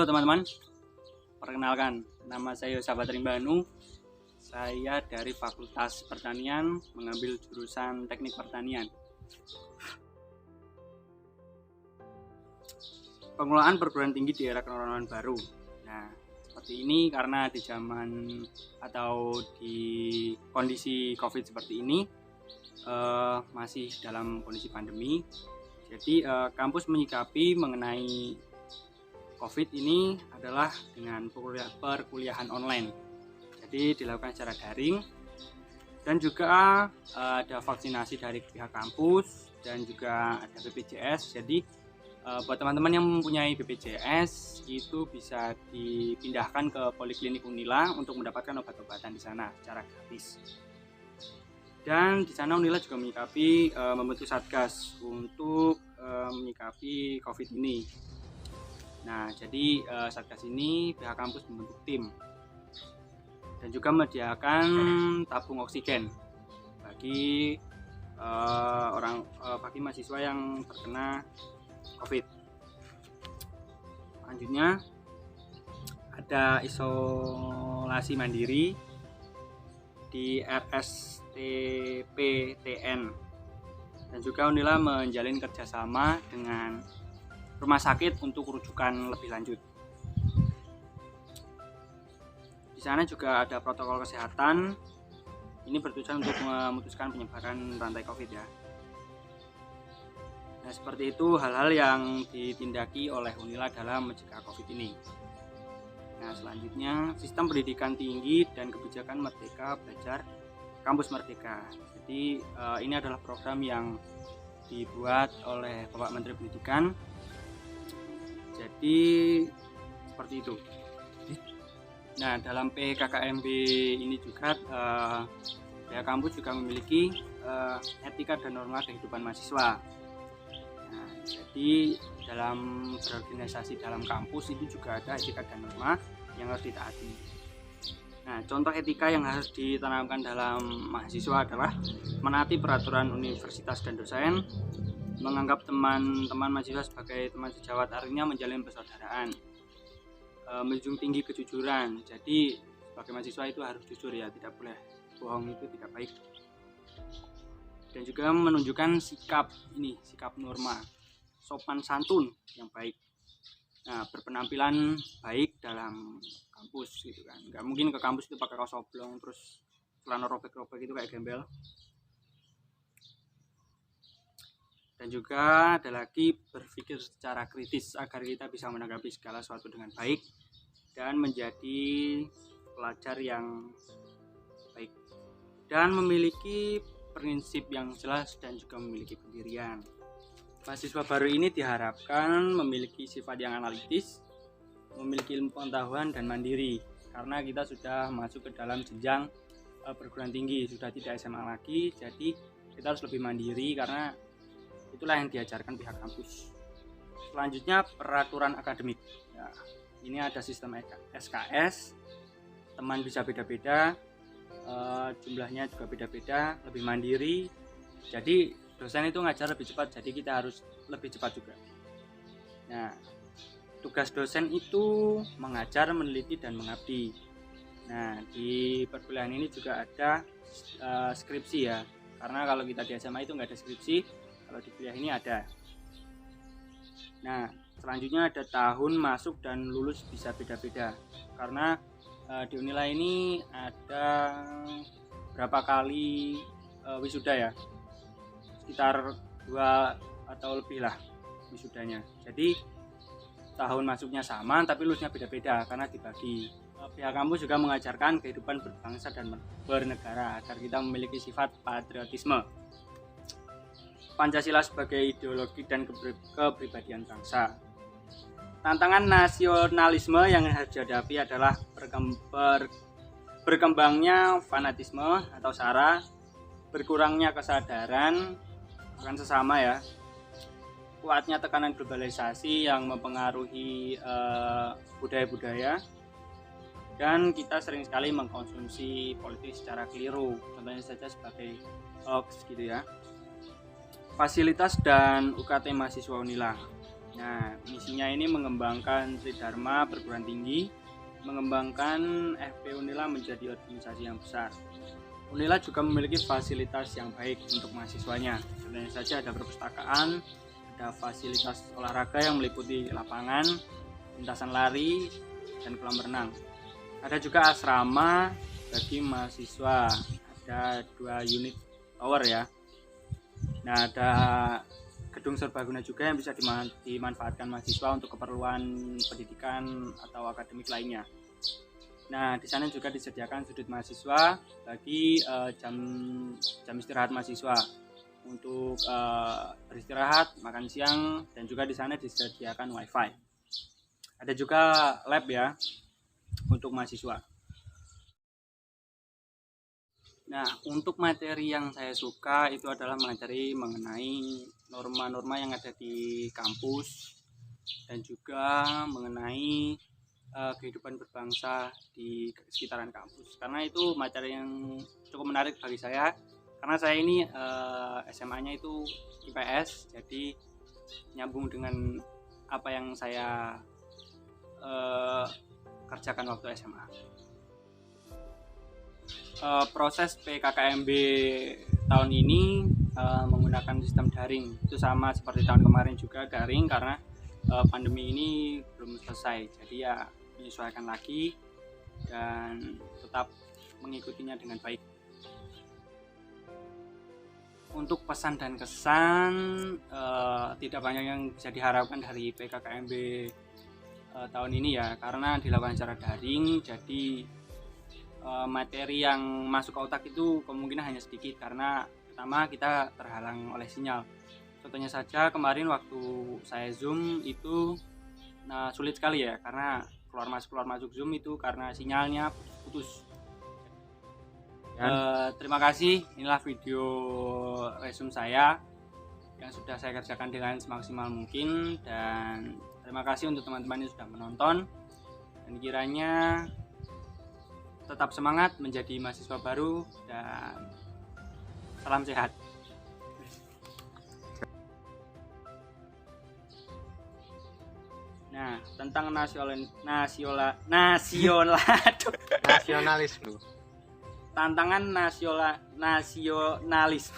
Halo teman-teman, perkenalkan, nama saya Yosafat Rimbanu. Saya dari Fakultas Pertanian, mengambil jurusan Teknik Pertanian. Pengelolaan perguruan tinggi di era kenormalan baru. Nah, seperti ini karena di zaman atau di kondisi COVID seperti ini, masih dalam kondisi pandemi. Jadi kampus menyikapi mengenai COVID ini adalah dengan perkuliahan online. Jadi dilakukan secara daring dan juga ada vaksinasi dari pihak kampus dan juga ada BPJS. Jadi buat teman-teman yang mempunyai BPJS itu bisa dipindahkan ke Poliklinik Unila untuk mendapatkan obat-obatan di sana secara gratis. Dan di sana Unila juga menyikapi membentuk satgas untuk menyikapi COVID ini. Nah, jadi satgas ini pihak kampus membentuk tim dan juga menyediakan tabung oksigen bagi bagi mahasiswa yang terkena COVID. Selanjutnya ada isolasi mandiri di RSTPTN dan juga Unila menjalin kerjasama dengan rumah sakit untuk rujukan lebih lanjut. Di sana juga ada protokol kesehatan. Ini bertujuan untuk memutuskan penyebaran rantai COVID ya. Nah, seperti itu hal-hal yang ditindaki oleh Unila dalam mencegah COVID ini. Nah, selanjutnya sistem pendidikan tinggi dan kebijakan Merdeka Belajar Kampus Merdeka. Jadi ini adalah program yang dibuat oleh Bapak Menteri Pendidikan. Jadi seperti itu. Nah, dalam PKKMB ini juga pihak kampus juga memiliki etika dan norma kehidupan mahasiswa. Nah, jadi dalam berorganisasi dalam kampus itu juga ada etika dan norma yang harus ditaati. Nah, contoh etika yang harus ditanamkan dalam mahasiswa adalah menaati peraturan universitas dan dosen, menganggap teman-teman mahasiswa sebagai teman sejawat, artinya menjalin persaudaraan, menjunjung tinggi kejujuran. Jadi sebagai mahasiswa itu harus jujur ya, tidak boleh bohong, itu tidak baik. Dan juga menunjukkan sikap norma, sopan santun yang baik. Nah, berpenampilan baik dalam kampus gitu kan. Nggak mungkin ke kampus itu pakai kaos oblong terus celana robek-robek itu kayak gembel. Dan juga ada lagi berpikir secara kritis agar kita bisa menanggapi segala sesuatu dengan baik dan menjadi pelajar yang baik dan memiliki prinsip yang jelas dan juga memiliki pendirian. Mahasiswa baru ini diharapkan memiliki sifat yang analitis, memiliki ilmu pengetahuan dan mandiri, karena kita sudah masuk ke dalam jenjang perguruan tinggi, sudah tidak SMA lagi, jadi kita harus lebih mandiri karena itulah yang diajarkan pihak kampus. Selanjutnya peraturan akademik. Ya, ini ada sistem SKS, teman bisa beda-beda, jumlahnya juga beda-beda, lebih mandiri. Jadi dosen itu ngajar lebih cepat, jadi kita harus lebih cepat juga. Nah, tugas dosen itu mengajar, meneliti, dan mengabdi. Nah, di perkuliahan ini juga ada skripsi ya, karena kalau kita di SMA itu nggak ada skripsi, kalau di kuliah ini ada. Nah, selanjutnya ada tahun masuk dan lulus bisa beda-beda, karena di Unila ini ada berapa kali wisuda ya, sekitar 2 atau lebih lah wisudanya. Jadi tahun masuknya sama tapi lulusnya beda-beda karena dibagi. Pihak kampus juga mengajarkan kehidupan berbangsa dan bernegara agar kita memiliki sifat patriotisme. Pancasila sebagai ideologi dan kepribadian bangsa. Tantangan nasionalisme yang harus dihadapi adalah berkembangnya fanatisme atau SARA, berkurangnya kesadaran akan sesama ya, kuatnya tekanan globalisasi yang mempengaruhi budaya-budaya, dan kita sering sekali mengkonsumsi politik secara keliru, contohnya saja sebagai hoax gitu ya. Fasilitas dan UKT mahasiswa Unila. Nah, misinya ini mengembangkan Tridharma perguruan tinggi, mengembangkan FP Unila menjadi organisasi yang besar. Unila juga memiliki fasilitas yang baik untuk mahasiswanya. Contohnya saja ada perpustakaan, ada fasilitas olahraga yang meliputi lapangan, lintasan lari, dan kolam renang. Ada juga asrama bagi mahasiswa, ada 2 unit tower ya. Nah, ada gedung serbaguna juga yang bisa dimanfaatkan mahasiswa untuk keperluan pendidikan atau akademik lainnya. Nah, di sana juga disediakan sudut mahasiswa bagi jam istirahat mahasiswa untuk beristirahat, makan siang, dan juga di sana disediakan wifi. Ada juga lab ya untuk mahasiswa. Nah, untuk materi yang saya suka itu adalah materi mengenai norma-norma yang ada di kampus dan juga mengenai kehidupan berbangsa di sekitaran kampus. Karena itu materi yang cukup menarik bagi saya. Karena saya ini SMA-nya itu IPS, jadi nyambung dengan apa yang saya kerjakan waktu SMA. Proses PKKMB tahun ini menggunakan sistem daring. Itu sama seperti tahun kemarin juga daring karena pandemi ini belum selesai. Jadi ya menyesuaikan lagi dan tetap mengikutinya dengan baik. Untuk pesan dan kesan tidak banyak yang bisa diharapkan dari PKKMB tahun ini ya, karena dilakukan secara daring. Jadi materi yang masuk ke otak itu kemungkinan hanya sedikit karena pertama kita terhalang oleh sinyal. Contohnya saja kemarin waktu saya Zoom itu sulit sekali ya, karena keluar masuk Zoom itu karena sinyalnya putus. Terima kasih, inilah video resume saya yang sudah saya kerjakan dengan semaksimal mungkin, dan terima kasih untuk teman-teman yang sudah menonton, dan kiranya tetap semangat menjadi mahasiswa baru dan salam sehat. Nah, tentang nasionalisme. tantangan nasionalisme